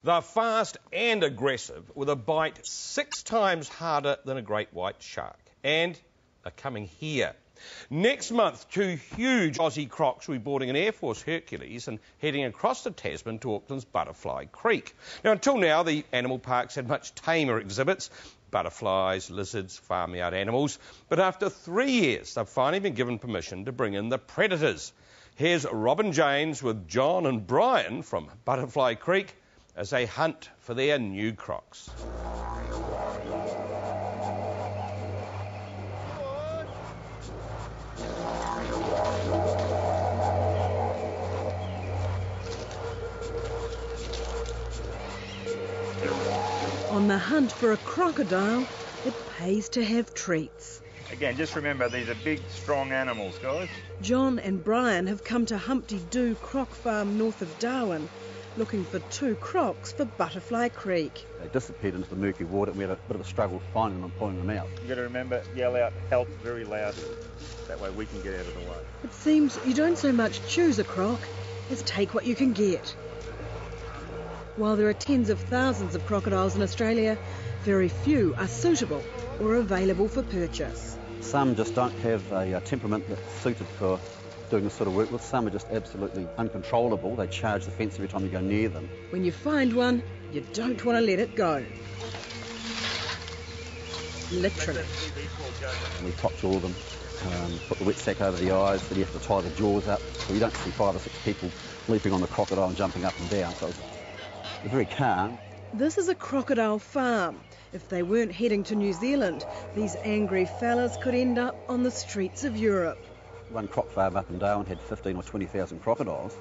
They're fast and aggressive, with a bite 6 times harder than a great white shark. And are coming here. Next month, 2 huge Aussie crocs will be boarding an Air Force Hercules and heading across the Tasman to Auckland's Butterfly Creek. Now, until now, the animal parks had much tamer exhibits, butterflies, lizards, farmyard animals. But after 3 years, they've finally been given permission to bring in the predators. Here's Robin James with John and Brian from Butterfly Creek as they hunt for their new crocs. On the hunt for a crocodile, it pays to have treats. Again, just remember, these are big, strong animals, guys. John and Brian have come to Humpty Doo Croc Farm north of Darwin, looking for 2 crocs for Butterfly Creek. They disappeared into the murky water and we had a bit of a struggle finding them and pulling them out. You've got to remember, yell out help very loudly. That way we can get out of the way. It seems you don't so much choose a croc as take what you can get. While there are tens of thousands of crocodiles in Australia, very few are suitable or available for purchase. Some just don't have a temperament that's suited for doing this sort of work with. Some are just absolutely uncontrollable. They charge the fence every time you go near them. When you find one, you don't want to let it go. Literally. And we top jaw them, put the wet sack over the eyes, then you have to tie the jaws up so you don't see 5 or 6 people leaping on the crocodile and jumping up and down. So it's very calm. This is a crocodile farm. If they weren't heading to New Zealand, these angry fellas could end up on the streets of Europe. One croc farm up in Darwin had 15 or 20,000 crocodiles.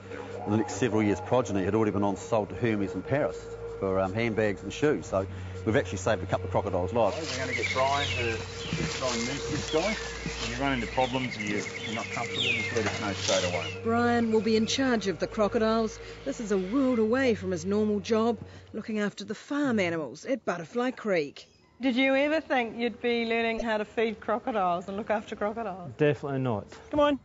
In the next several years, progeny had already been sold to Hermes in Paris for handbags and shoes. So we've actually saved a couple of crocodiles' lives. We're going to get Brian to try and move this guy. When you run into problems, you're not comfortable, just let us know straight away. Brian will be in charge of the crocodiles. This is a world away from his normal job, looking after the farm animals at Butterfly Creek. Did you ever think you'd be learning how to feed crocodiles and look after crocodiles? Definitely not. Come on.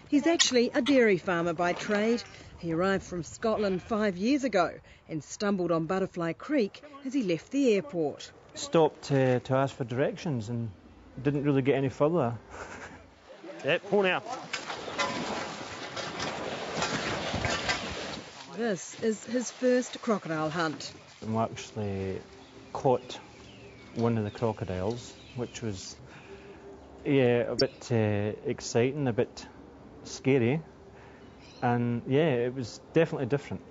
He's actually a dairy farmer by trade. He arrived from Scotland 5 years ago and stumbled on Butterfly Creek as he left the airport. Stopped to ask for directions and didn't really get any further. Yep, pull now. This is his first crocodile hunt. I actually caught one of the crocodiles, which was a bit exciting, a bit scary, and it was definitely different.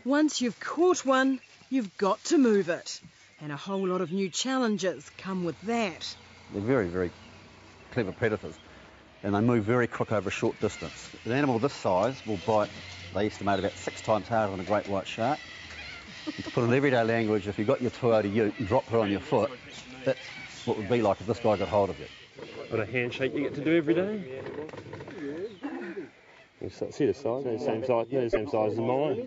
Once you've caught one, you've got to move it, and a whole lot of new challenges come with that. They're very, very clever predators, and they move very quick over a short distance. An animal this size will bite, they estimate, about 6 times harder than a great white shark. To put in everyday language, if you got your Toyota Ute and dropped her on your foot, that's what it would be like if this guy got hold of you. What a handshake you get to do every day. See the size, they're the same size as mine.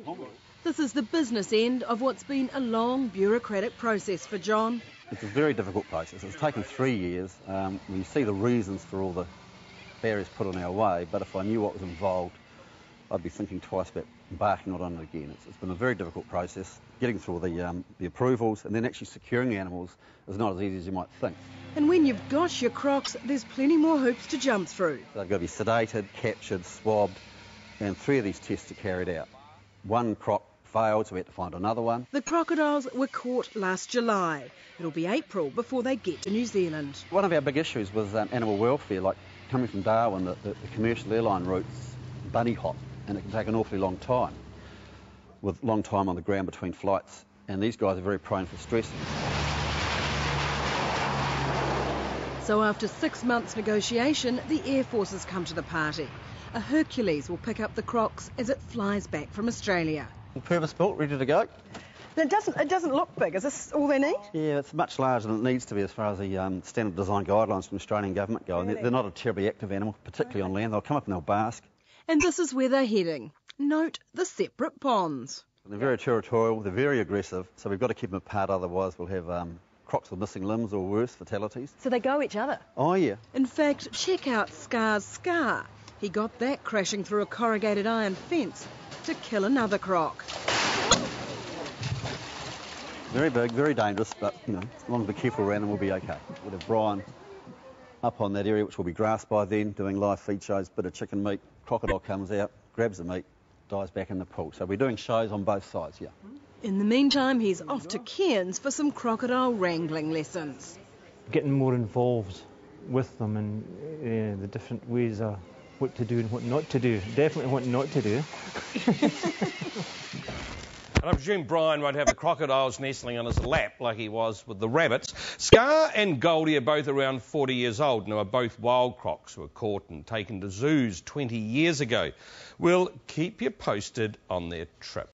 This is the business end of what's been a long bureaucratic process for John. It's a very difficult process. It's taken 3 years. We see the reasons for all the barriers put in our way, but if I knew what was involved, I'd be thinking twice about embarking on it again. It's been a very difficult process. Getting through the approvals and then actually securing the animals is not as easy as you might think. And when you've got your crocs, there's plenty more hoops to jump through. They've got to be sedated, captured, swabbed, and 3 of these tests are carried out. 1 croc failed, so we had to find another one. The crocodiles were caught last July. It'll be April before they get to New Zealand. One of our big issues was animal welfare, like coming from Darwin, the commercial airline routes bunny hop, and it can take an awfully long time, with long time on the ground between flights, and these guys are very prone for stress. So after 6 months negotiation, the Air Force has come to the party. A Hercules will pick up the crocs as it flies back from Australia. Purpose built, ready to go. It doesn't look big. Is this all they need? Yeah, it's much larger than it needs to be as far as the standard design guidelines from the Australian government go. And they're not a terribly active animal, particularly on land. They'll come up and they'll bask. And this is where they're heading. Note the separate ponds. They're very territorial, they're very aggressive, so we've got to keep them apart, otherwise we'll have crocs with missing limbs or worse, fatalities. So they go each other? Oh, yeah. In fact, check out Scar's scar. He got that crashing through a corrugated iron fence to kill another croc. Very big, very dangerous, but, you know, as long as we're careful around them, we'll be okay. We'll have Brian up on that area, which will be grass by then, doing live feed shows, bit of chicken meat. Crocodile comes out, grabs the meat, dives back in the pool. So we're doing shows on both sides, yeah. In the meantime, he's off to Cairns for some crocodile wrangling lessons. Getting more involved with them and the different ways of what to do and what not to do. Definitely what not to do. And I presume Brian won't have the crocodiles nestling on his lap like he was with the rabbits. Scar and Goldie are both around 40 years old and are both wild crocs who were caught and taken to zoos 20 years ago. We'll keep you posted on their trip.